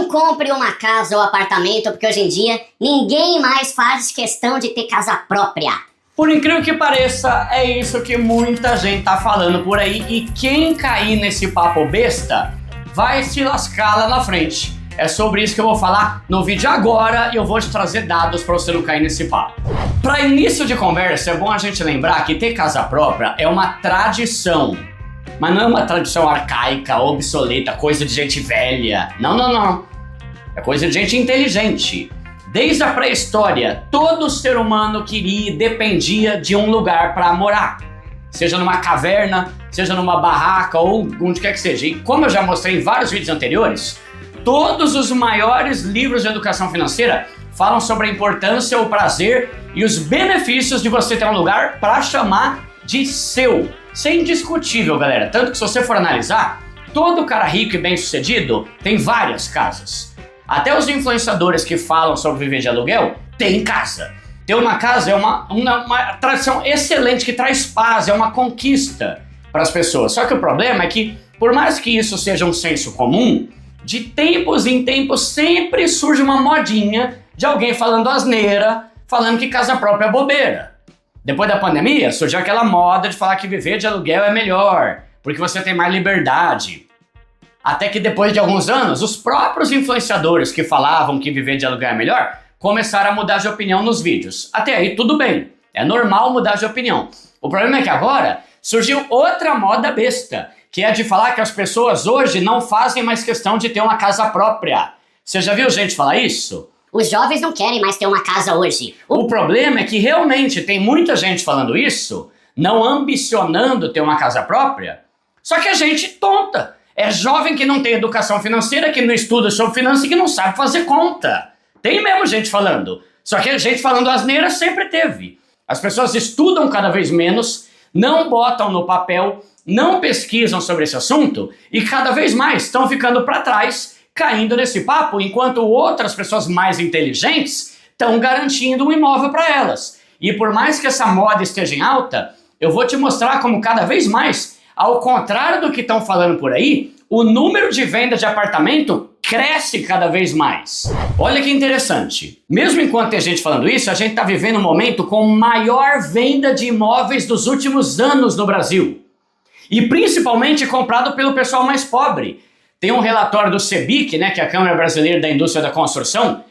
Não compre uma casa ou apartamento, porque hoje em dia ninguém mais faz questão de ter casa própria. Por incrível que pareça, é isso que muita gente tá falando por aí, e quem cair nesse papo besta vai se lascar lá na frente. É sobre isso que eu vou falar no vídeo agora e eu vou te trazer dados para você não cair nesse papo. Para início de conversa, é bom a gente lembrar que ter casa própria é uma tradição, mas não é uma tradição arcaica, obsoleta, coisa de gente velha. Não. É coisa de gente inteligente. Desde a pré-história, todo ser humano queria e dependia de um lugar para morar. Seja numa caverna, seja numa barraca ou onde quer que seja. E como eu já mostrei em vários vídeos anteriores, todos os maiores livros de educação financeira falam sobre a importância, o prazer e os benefícios de você ter um lugar para chamar de seu. Isso é indiscutível, galera. Tanto que se você for analisar, todo cara rico e bem-sucedido tem várias casas. Até os influenciadores que falam sobre viver de aluguel têm casa. Ter uma casa é uma tradição excelente que traz paz, é uma conquista para as pessoas. Só que o problema é que, por mais que isso seja um senso comum, de tempos em tempos sempre surge uma modinha de alguém falando asneira, falando que casa própria é bobeira. Depois da pandemia, surgiu aquela moda de falar que viver de aluguel é melhor, porque você tem mais liberdade. Até que depois de alguns anos, os próprios influenciadores que falavam que viver de aluguel é melhor começaram a mudar de opinião nos vídeos. Até aí tudo bem, é normal mudar de opinião. O problema é que agora surgiu outra moda besta, que é de falar que as pessoas hoje não fazem mais questão de ter uma casa própria. Você já viu gente falar isso? Os jovens não querem mais ter uma casa hoje. O problema é que realmente tem muita gente falando isso, não ambicionando ter uma casa própria, só que é gente tonta. É jovem que não tem educação financeira, que não estuda sobre finanças e que não sabe fazer conta. Tem mesmo gente falando. Só que a gente falando asneira sempre teve. As pessoas estudam cada vez menos, não botam no papel, não pesquisam sobre esse assunto e cada vez mais estão ficando para trás, caindo nesse papo, enquanto outras pessoas mais inteligentes estão garantindo um imóvel para elas. E por mais que essa moda esteja em alta, eu vou te mostrar como cada vez mais, ao contrário do que estão falando por aí, o número de vendas de apartamento cresce cada vez mais. Olha que interessante. Mesmo enquanto tem gente falando isso, a gente está vivendo um momento com maior venda de imóveis dos últimos anos no Brasil. E principalmente comprado pelo pessoal mais pobre. Tem um relatório do CEBIC, né, que é a Câmara Brasileira da Indústria da Construção.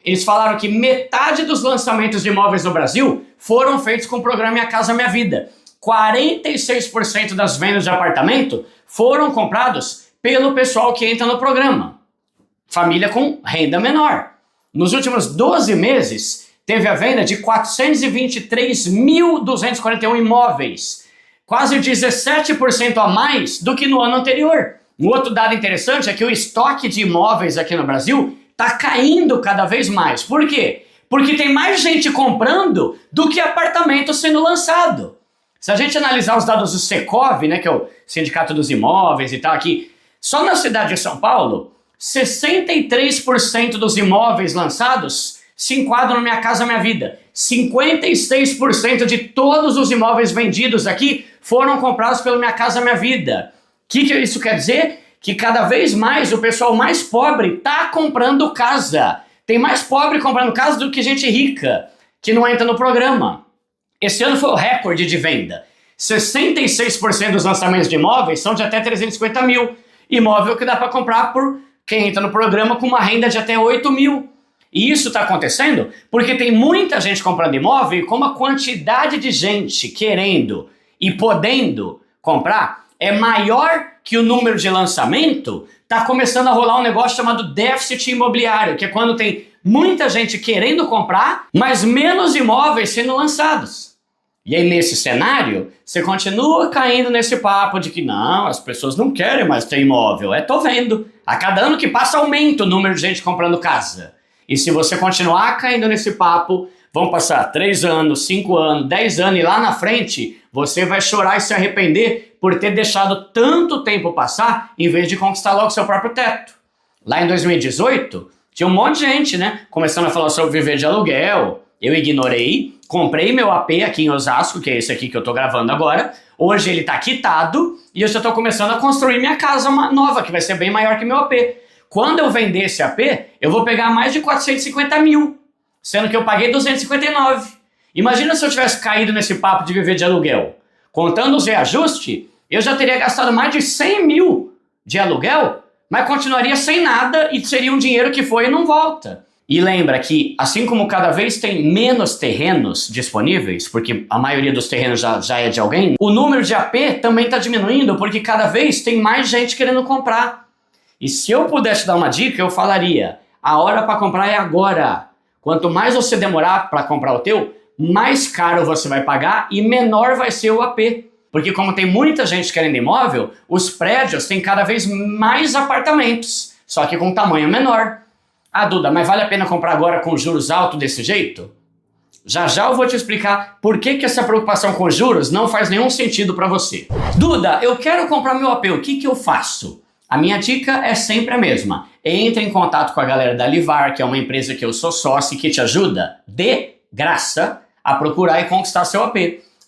Eles falaram que metade dos lançamentos de imóveis no Brasil foram feitos com o programa Minha Casa Minha Vida. 46% das vendas de apartamento foram comprados pelo pessoal que entra no programa. Família com renda menor. Nos últimos 12 meses, teve a venda de 423.241 imóveis. Quase 17% a mais do que no ano anterior. Um outro dado interessante é que o estoque de imóveis aqui no Brasil está caindo cada vez mais. Por quê? Porque tem mais gente comprando do que apartamento sendo lançado. Se a gente analisar os dados do Secov, né, que é o Sindicato dos Imóveis e tal aqui, só na cidade de São Paulo, 63% dos imóveis lançados se enquadram no Minha Casa Minha Vida. 56% de todos os imóveis vendidos aqui foram comprados pelo Minha Casa Minha Vida. O que isso quer dizer? Que cada vez mais o pessoal mais pobre está comprando casa. Tem mais pobre comprando casa do que gente rica, que não entra no programa. Esse ano foi o recorde de venda. 66% dos lançamentos de imóveis são de até 350 mil. Imóvel que dá para comprar por quem entra no programa com uma renda de até 8 mil. E isso está acontecendo porque tem muita gente comprando imóvel e como a quantidade de gente querendo e podendo comprar é maior que o número de lançamento, está começando a rolar um negócio chamado déficit imobiliário, que é quando tem muita gente querendo comprar, mas menos imóveis sendo lançados. E aí nesse cenário, você continua caindo nesse papo de que não, as pessoas não querem mais ter imóvel. Tô vendo. A cada ano que passa aumenta o número de gente comprando casa. E se você continuar caindo nesse papo, vão passar 3 anos, 5 anos, 10 anos e lá na frente você vai chorar e se arrepender por ter deixado tanto tempo passar em vez de conquistar logo seu próprio teto. Lá em 2018, tinha um monte de gente, né, começando a falar sobre viver de aluguel. Eu ignorei, comprei meu AP aqui em Osasco, que é esse aqui que eu tô gravando agora. Hoje ele tá quitado e eu já tô começando a construir minha casa nova, que vai ser bem maior que meu AP. Quando eu vender esse AP, eu vou pegar mais de 450 mil, sendo que eu paguei 259. Imagina se eu tivesse caído nesse papo de viver de aluguel. Contando os reajustes, eu já teria gastado mais de 100 mil de aluguel, mas continuaria sem nada e seria um dinheiro que foi e não volta. E lembra que, assim como cada vez tem menos terrenos disponíveis, porque a maioria dos terrenos já é de alguém, o número de AP também está diminuindo, porque cada vez tem mais gente querendo comprar. E se eu pudesse dar uma dica, eu falaria, a hora para comprar é agora. Quanto mais você demorar para comprar o teu, mais caro você vai pagar e menor vai ser o AP. Porque como tem muita gente querendo imóvel, os prédios têm cada vez mais apartamentos, só que com tamanho menor. Ah, Duda, mas vale a pena comprar agora com juros altos desse jeito? Já eu vou te explicar por que essa preocupação com juros não faz nenhum sentido para você. Duda, eu quero comprar meu AP, o que eu faço? A minha dica é sempre a mesma. Entre em contato com a galera da Livar, que é uma empresa que eu sou sócio e que te ajuda de graça a procurar e conquistar seu AP.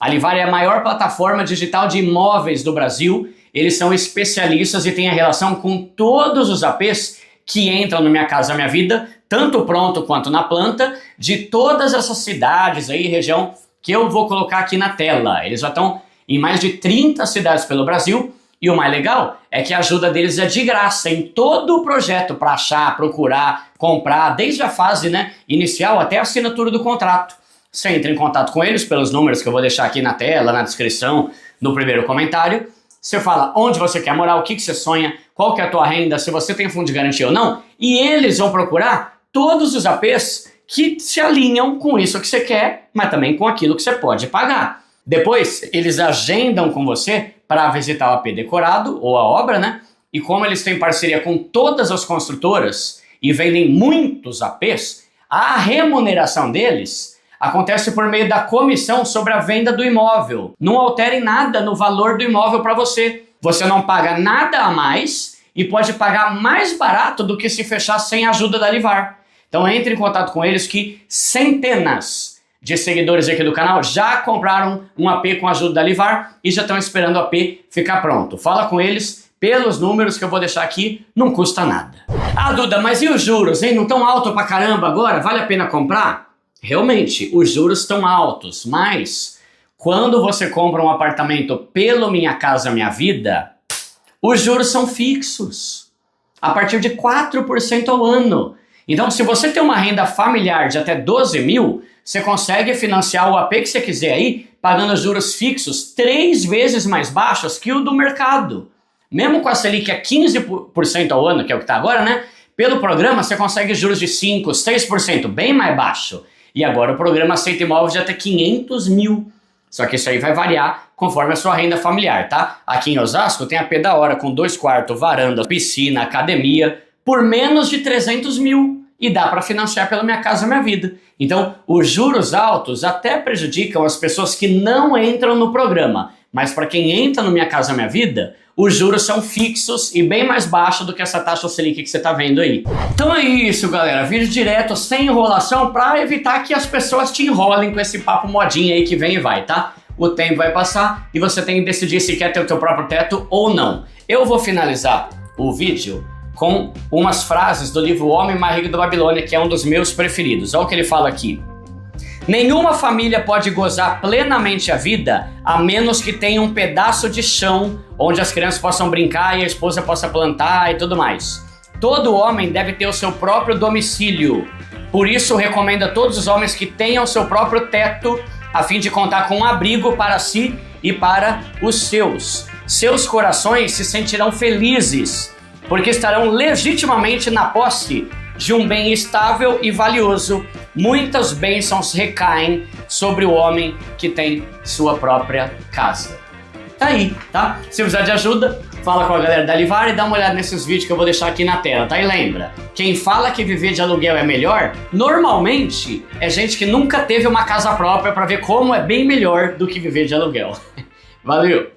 A Livar é a maior plataforma digital de imóveis do Brasil. Eles são especialistas e têm a relação com todos os APs que entram no Minha Casa Minha Vida, tanto pronto quanto na planta, de todas essas cidades aí, região que eu vou colocar aqui na tela. Eles já estão em mais de 30 cidades pelo Brasil. E o mais legal é que a ajuda deles é de graça em todo o projeto para achar, procurar, comprar, desde a fase inicial até a assinatura do contrato. Você entra em contato com eles pelos números que eu vou deixar aqui na tela, na descrição, no primeiro comentário. Você fala onde você quer morar, o que você sonha, qual que é a tua renda, se você tem fundo de garantia ou não. E eles vão procurar todos os APs que se alinham com isso que você quer, mas também com aquilo que você pode pagar. Depois, eles agendam com você para visitar o AP decorado ou a obra, E como eles têm parceria com todas as construtoras e vendem muitos APs, a remuneração deles acontece por meio da comissão sobre a venda do imóvel. Não altere nada no valor do imóvel para você. Você não paga nada a mais e pode pagar mais barato do que se fechar sem a ajuda da Livar. Então entre em contato com eles que centenas de seguidores aqui do canal já compraram um AP com a ajuda da Livar e já estão esperando o AP ficar pronto. Fala com eles pelos números que eu vou deixar aqui, não custa nada. Ah, Duda, mas e os juros, hein? Não tão alto pra caramba agora? Vale a pena comprar? Realmente, os juros estão altos, mas quando você compra um apartamento pelo Minha Casa Minha Vida, os juros são fixos, a partir de 4% ao ano. Então, se você tem uma renda familiar de até 12 mil, você consegue financiar o AP que você quiser aí, pagando juros fixos 3 vezes mais baixos que o do mercado. Mesmo com a Selic a 15% ao ano, que é o que está agora, Pelo programa você consegue juros de 5%, 6%, bem mais baixo. E agora o programa aceita imóveis de até 500 mil. Só que isso aí vai variar conforme a sua renda familiar, tá? Aqui em Osasco tem AP da hora com 2 quartos, varanda, piscina, academia, por menos de 300 mil. E dá para financiar pela Minha Casa Minha Vida. Então, os juros altos até prejudicam as pessoas que não entram no programa. Mas para quem entra no Minha Casa Minha Vida, os juros são fixos e bem mais baixos do que essa taxa Selic que você está vendo aí. Então é isso, galera. Vídeo direto, sem enrolação, para evitar que as pessoas te enrolem com esse papo modinha aí que vem e vai, tá? O tempo vai passar e você tem que decidir se quer ter o teu próprio teto ou não. Eu vou finalizar o vídeo com umas frases do livro O Homem Mais Rico da Babilônia, que é um dos meus preferidos. Olha o que ele fala aqui. Nenhuma família pode gozar plenamente a vida a menos que tenha um pedaço de chão onde as crianças possam brincar e a esposa possa plantar e tudo mais. Todo homem deve ter o seu próprio domicílio. Por isso, recomendo a todos os homens que tenham o seu próprio teto a fim de contar com um abrigo para si e para os seus. Seus corações se sentirão felizes, porque estarão legitimamente na posse de um bem estável e valioso. Muitas bênçãos recaem sobre o homem que tem sua própria casa. Tá aí, tá? Se precisar de ajuda, fala com a galera da Livar e dá uma olhada nesses vídeos que eu vou deixar aqui na tela, tá? E lembra, quem fala que viver de aluguel é melhor, normalmente é gente que nunca teve uma casa própria para ver como é bem melhor do que viver de aluguel. Valeu!